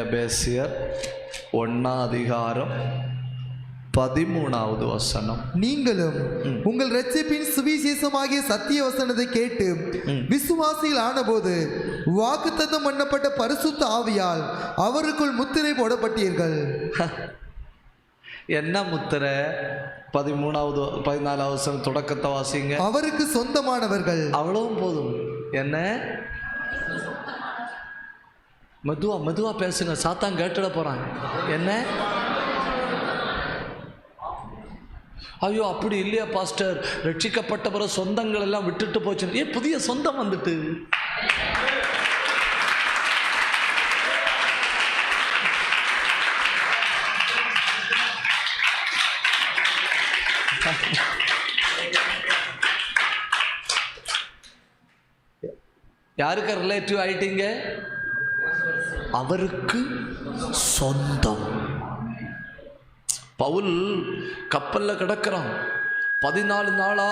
எபேசியர் 1:13 நீங்களும் உங்கள் இரட்சிப்பின் சுவிசேஷமாகிய சத்திய வசனத்தை கேட்டு விசுவாசிகள் ஆனபோது வாக்குத்தத்தம் பண்ணப்பட்ட பரிசுத்த ஆவியால் அவருக்குள் முத்திரை போடப்பட்டீர்கள். என்ன முத்திரை? 14 தொடக்கத்தை வாசிங்க. அவருக்கு சொந்தமானவர்கள். அவ்வளவும் போதும். என்ன? மெதுவா பேசுங்க, சாத்தான் கேட்டுட போறான். என்ன? ஐயோ அப்படி இல்லையா பாஸ்டர், ரட்சிக்கப்பட்ட பிறகு சொந்தங்கள் எல்லாம் விட்டுட்டு போச்சு. புதிய சொந்தம் வந்துட்டு. யாருக்கு ரிலேட்டிவ் ஆயிட்டீங்க? அவருக்கு சொந்தம். பவுல் கப்பல்ல கிடக்கிறான். 14 நாளா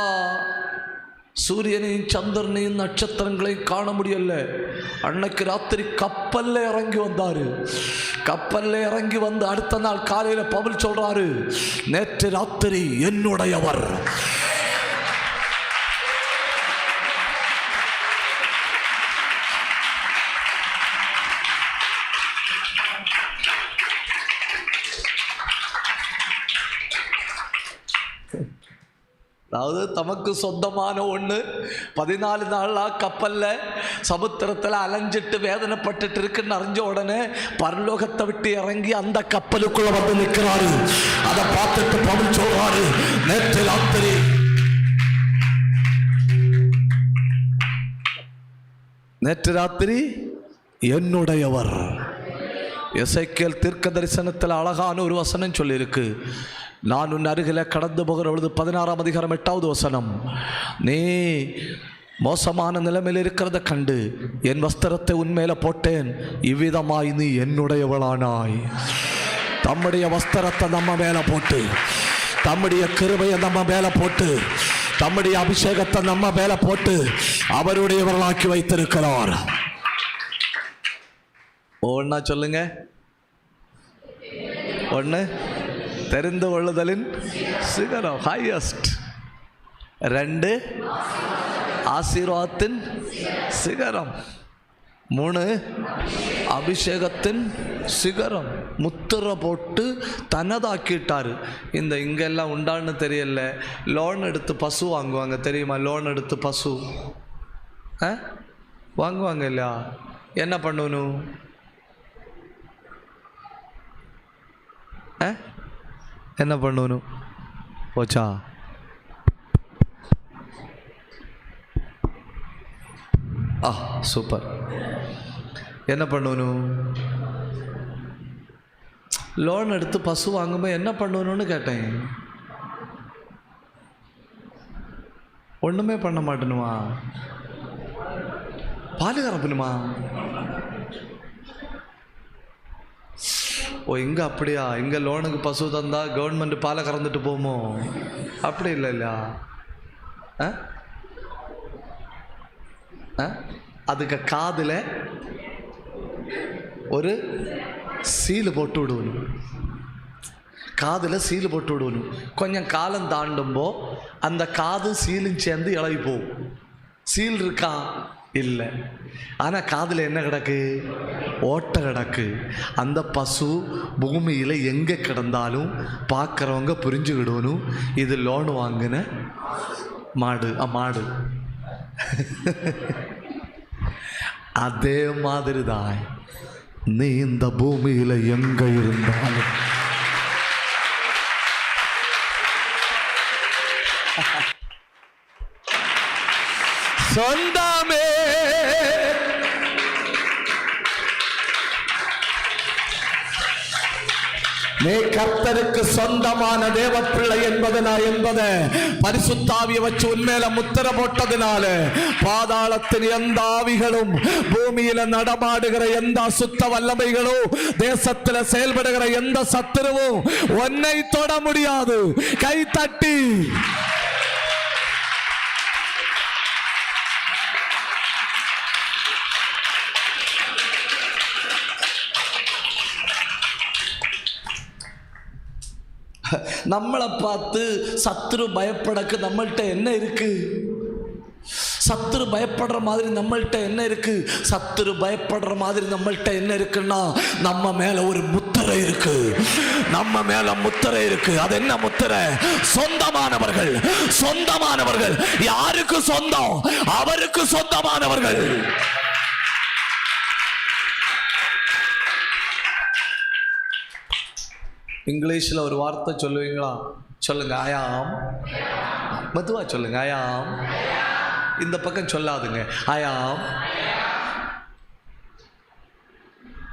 சூரியனையும் சந்திரனையும் நட்சத்திரங்களையும் காண முடியல. அன்னைக்கு ராத்திரி கப்பல்ல இறங்கி வந்தாரு. கப்பல்ல இறங்கி வந்து அடுத்த நாள் காலையில பவுல் சொல்றாரு, நேற்று ராத்திரி என்னுடையவர். அதாவது தமக்கு சொந்தமான ஒன்று 14 நாளா கப்பல்ல சமுத்திரத்தில் அலைஞ்சிட்டு வேதனைப்பட்டுட்டு இருக்குன்னு அறிஞ்ச உடனே பரலோகத்தை விட்டு இறங்கி அந்த கப்பலுக்குள்ள வந்து நிற்கிறாரு. அதை பார்த்துட்டு பவுல் சொல்றாரு, நேற்று ராத்திரி என்னுடையவர். எசேக்கியேல் தீர்க்க தரிசனத்தில் அழகான ஒரு வசனம் சொல்லியிருக்கு. நான் உன் அருகில் கடந்து போகிற பொழுது 16:8 நீ மோசமான நிலைமையில் இருக்கிறத கண்டு என் வஸ்திரத்தை உன்மேல போட்டேன், இவ்விதமாய் நீ என்னுடையவளானாய். தம்முடைய வஸ்திரத்தை நம்ம மேல போட்டு, தம்முடைய கிருபையை நம்ம மேல போட்டு, தம்முடைய அபிஷேகத்தை நம்ம மேல போட்டு அவருடையவர்களாக்கி வைத்திருக்கிறார். ஒன்னா சொல்லுங்க. 1 தெரிந்து கொள்ளுதலின் சிகரம், ஹையஸ்ட். 2 ஆசீர்வாதத்தின் சிகரம். 3 அபிஷேகத்தின் சிகரம். முத்திரை போட்டு தனதாக்கிட்டாரு. இங்கெல்லாம் உண்டான்னு தெரியல. லோன் எடுத்து பசு வாங்குவாங்க தெரியுமா? லோன் எடுத்து பசு வாங்குவாங்க இல்லையா? என்ன பண்ணணும்? என்ன பண்ணணும்? போச்சா? சூப்பர். என்ன பண்ணணும்? லோன் எடுத்து பசு வாங்கும்போது என்ன பண்ணணும்னு கேட்டேன். ஒண்ணுமே பண்ண மாட்டேனுமா? பால் கறப்பணுமா? இங்க அப்படியா? இங்க லோனுக்கு பசு தந்தா கவர்மெண்ட் பாலை கறந்துட்டு போமோ? அப்படி இல்லை இல்லையா? அதுக்கு காதுல ஒரு சீலு போட்டு விடுவணும். காதுல சீலு போட்டு விடுவணும். கொஞ்சம் காலம் தாண்டும்போ அந்த காது சீலும் சேர்ந்து இளவி போகும். சீல் இருக்கா? இல்லை. ஆனால் காதில் என்ன கிடக்கு? ஓட்டை கிடக்கு. அந்த பசு பூமியில் எங்கே கிடந்தாலும் பார்க்குறவங்க புரிஞ்சுக்கிடணும், இது லோன் வாங்கின மாடு. மாடு அதே மாதிரி தான் நீ இந்த பூமியில் எங்கே இருந்தாலும் சொந்தமே. நீ கர்த்தருக்கு சொந்தமான தேவ பிள்ளை என்பதை பரிசுத்தாவியை வச்சு உண்மையில முத்திர போட்டதுனால பாதாளத்தின் எந்த ஆவிகளும், பூமியில நடமாடுகிற எந்த அசுத்த வல்லமைகளும், தேசத்துல செயல்படுகிற எந்த சத்துருவும் உன்னை தொட முடியாது. கை தட்டி நம்மளை பார்த்து சத்துரு பயப்படக்கு நம்மள்கிட்ட என்ன இருக்கு? சத்துரு பயப்படுற மாதிரி நம்மள்கிட்ட என்ன இருக்கு? சத்துரு பயப்படுற மாதிரி நம்மள்கிட்ட என்ன இருக்குன்னா, நம்ம மேல ஒரு முத்திரை இருக்கு. நம்ம மேல முத்திரை இருக்கு. அது என்ன முத்திரை? சொந்தமானவர்கள். சொந்தமானவர்கள். யாருக்கு சொந்தம்? அவருக்கு சொந்தமானவர்கள். இங்கிலீஷ்ல ஒரு வார்த்தை சொல்லுவீங்களா? சொல்லுங்க. ஐயாம். மெதுவா சொல்லுங்க. ஐயாம். இந்த பக்கம் சொல்லாதுங்க. ஐயாம்.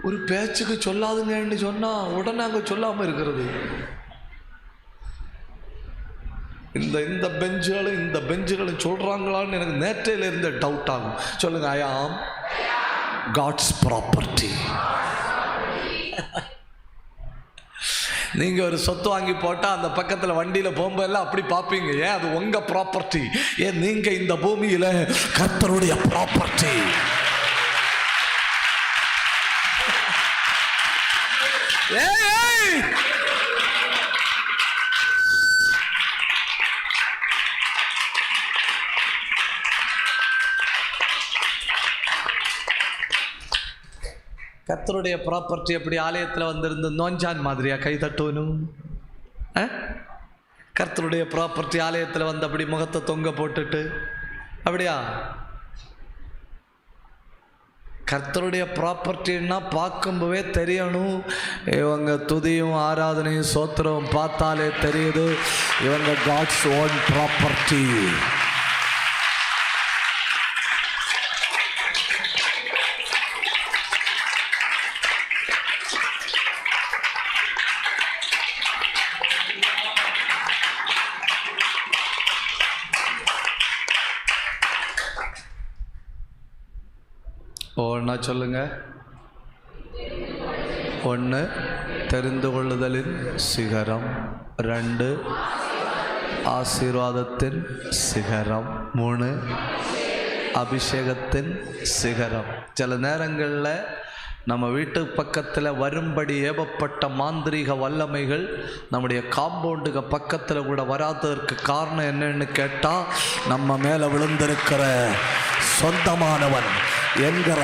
ஒரு பேச்சுக்கு சொல்லாதுங்கன்னு சொன்னா உடனே அங்க சொல்லாம இருக்கிறது. இந்த பெஞ்சுகளும் சொல்றாங்களான்னு எனக்கு நேற்றையில இருந்த டவுட் ஆகும். சொல்லுங்க. ஐயாம் காட்ஸ் ப்ராப்பர்ட்டி. நீங்கள் ஒரு சொத்து வாங்கி போட்டால் அந்த பக்கத்தில் வண்டியில் போகும்போதெல்லாம் அப்படி பார்ப்பீங்க. ஏன்? அது உங்கள் ப்ராப்பர்ட்டி. ஏன்? நீங்கள் இந்த பூமியில் கர்த்தருடைய ப்ராப்பர்ட்டி. கர்த்தருடைய ப்ராப்பர்ட்டி எப்படி ஆலயத்தில் வந்திருந்து நோஞ்சான் மாதிரியா கை தட்டணும்? கர்த்தருடைய ப்ராப்பர்ட்டி ஆலயத்தில் வந்து அப்படி முகத்தை தொங்க போட்டுட்டு அப்படியா? கர்த்தருடைய ப்ராப்பர்ட்டின்னா பார்க்கும்போதே தெரியணும். இவங்க துதியும் ஆராதனையும் சோத்திரம் பார்த்தாலே தெரியுது இவங்க காட்ஸ் ஓன் ப்ராப்பர்ட்டி. ஒன்றா சொல்லுங்க. ஒன்று தெரிந்து கொள்ளுதலின் சிகரம், 2 ஆசீர்வாதத்தின் சிகரம், 3 அபிஷேகத்தின் சிகரம். சில நேரங்களில் நம்ம வீட்டு பக்கத்தில் வரும்படி ஏவப்பட்ட மாந்திரீக வல்லமைகள் நம்முடைய காம்பவுண்டுக்கு பக்கத்தில் கூட வராததற்கு காரணம் என்னன்னு கேட்டால், நம்ம மேலே விழுந்திருக்கிற சொந்தமானவன் என்கிற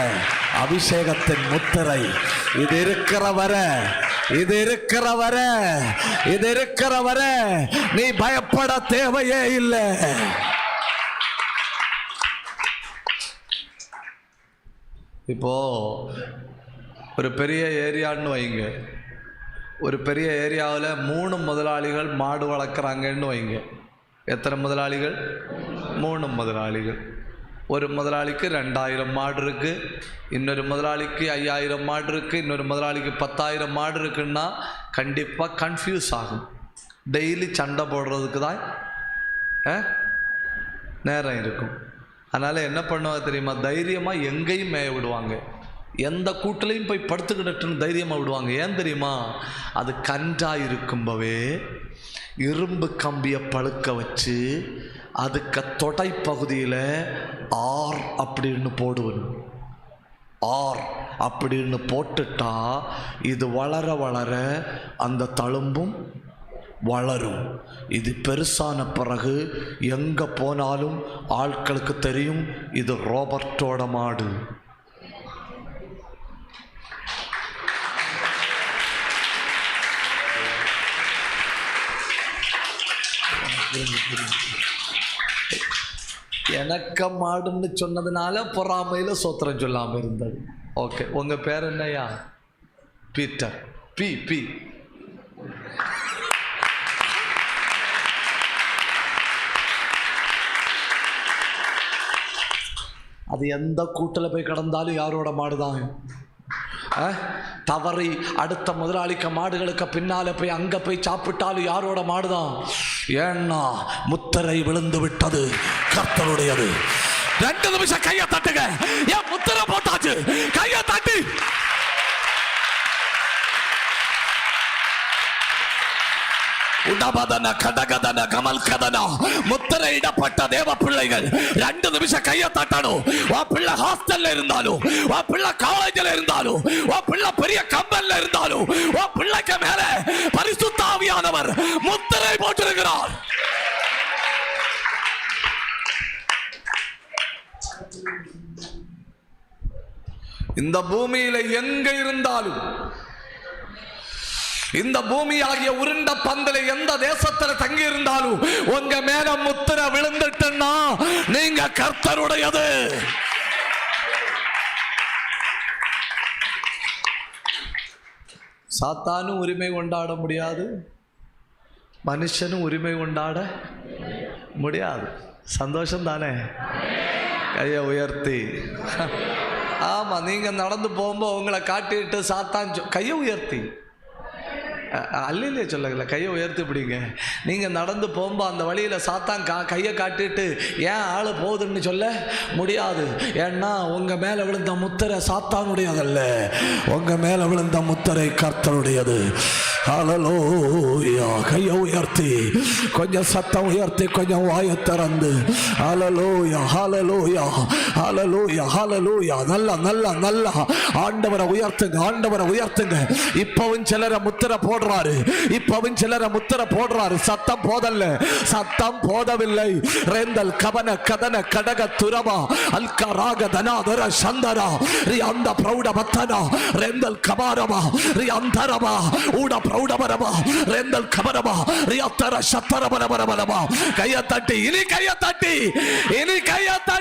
அபிஷேகத்தின் முத்திரை. இது இருக்கிற வரை நீ பயப்பட தேவையே இல்லை. இப்போ ஒரு பெரிய ஏரியான்னு வைங்க. ஒரு பெரிய ஏரியாவில் 3 முதலாளிகள் மாடு வளர்க்குறாங்கன்னு வைங்க. எத்தனை முதலாளிகள்? 3 முதலாளிகள். ஒரு முதலாளிக்கு 2000 மாடு இருக்குது, இன்னொரு முதலாளிக்கு 5000 மாடு இருக்குது, இன்னொரு முதலாளிக்கு 10,000 மாடு இருக்குன்னா கண்டிப்பாக கன்ஃபியூஸ் ஆகும். டெய்லி சண்டை போடுறதுக்கு தான் நேரம் இருக்கும். அதனால் என்ன பண்ணுவாங்க தெரியுமா? தைரியமாக எங்கேயும் மேய விடுவாங்க. எந்த கூட்டிலையும் போய் படுத்துக்கிட்டுன்னு தைரியமாக விடுவாங்க. ஏன் தெரியுமா? அது கன்றாக இருக்கும்பவே இரும்பு கம்பியை பழுக்க வச்சு அதுக்கு தொடை பகுதியில் ஆர் அப்படின்னு போடுவணும். ஆர் அப்படின்னு போட்டுட்டா இது வளர வளர அந்த தழும்பும் வளரும். இது பெருசான பிறகு எங்கே போனாலும் ஆட்களுக்கு தெரியும் இது ரோபர்ட்டோட மாடு. எனக்கு மாடுன்னு சொன்னதுனால பொறாமையில் சோத்திரம் சொல்லாமல் இருந்தது. ஓகே, உங்கள் பேர் என்னையா? பீட்டர். பி அது எந்த கூட்டில் போய் கிடந்தாலும் யாரோட மாடுதான். தவறி அடுத்த முதலாளிக்க மாடுகளுக்கு பின்னால போய் அங்க போய் சாப்பிட்டாலும் யாரோட மாடுதான். ஏன்னா முத்திரை விழுந்து விட்டது, கர்த்தருடையது. 2 நிமிஷம் கையை தட்டுங்க. ஏன் முத்திரை போட்டாச்சு? கையை தட்டி உன்னை ரகபதன கடகதன கமல் கதனா முத்திரையிடப்பட்ட தேவ பிள்ளைகள் 2 நிமிஷம் கையை தட்டணும். உன் பிள்ளை ஹாஸ்டல்ல இருந்தாலும், உன் பிள்ளை காலேஜில் இருந்தாலும், உன் பிள்ளை பெரிய கம்பெனில இருந்தாலும், உன் பிள்ளைக்கு மேல பரிசுத்த ஆவியானவர் முத்திரை போட்டிருக்கிறார். இந்த பூமியில எங்க இருந்தாலும், இந்த பூமி ஆகிய உருண்ட பந்தல எந்த தேசத்துல தங்கி இருந்தாலும் உங்க மேல முத்திரை விழுந்துட்டுன்னா நீங்க கர்த்தருடையது. சாத்தானும் உரிமை கொண்டாட முடியாது, மனுஷனும் உரிமை கொண்டாட முடியாது. சந்தோஷம் தானே? கையை உயர்த்தி. ஆமா, நீங்க நடந்து போகும்போது உங்களை காட்டிட்டு சாத்தான் கையை உயர்த்தி அல்லையே சொல்லல, கையை உயர்த்தி பிடிங்க. நீங்கள் நடந்து போகும்போது அந்த வழியில் சாத்தான் கையை காட்டிட்டு ஏன் ஆள் போகுதுன்னு சொல்ல முடியாது. ஏன்னா உங்கள் மேலே விழுந்த முத்திரை சாத்தானுடையதல்ல, உங்கள் மேலே விழுந்த முத்திரை கர்த்தருடையது. ஹல்லேலூயா. கையை உயர்த்தி, கொஞ்சம் சத்தம் உயர்த்தி, கொஞ்சம் வாயை திறந்து ஹல்லேலூயா ஹல்லேலூயா ஹல்லேலூயா ஹல்லேலூயா. நல்ல நல்ல நல்ல ஆண்டவரை உயர்த்துங்க, ஆண்டவரை உயர்த்துங்க. இப்பவும் சிலரை முத்திரை போடுறாரு, இப்பவும் சிலரை முத்திரை போடுறாரு. சத்தம் போதல்ல, சத்தம் போதவில்லை. ரேந்தல் கவன கதன கடக துரமா அல்கராக தனாதர சந்தரா ரி அந்த பிரௌட பத்தனா ரேந்தல் கபாரமா ரி அந்தரமா ஊட பிரௌடபரமா ரேந்தல் கபரமா ரி அத்தர சத்தரபரபரபரமா. கையை தட்டி, இனி கையை தட்டி, இனி கையை தட்டி.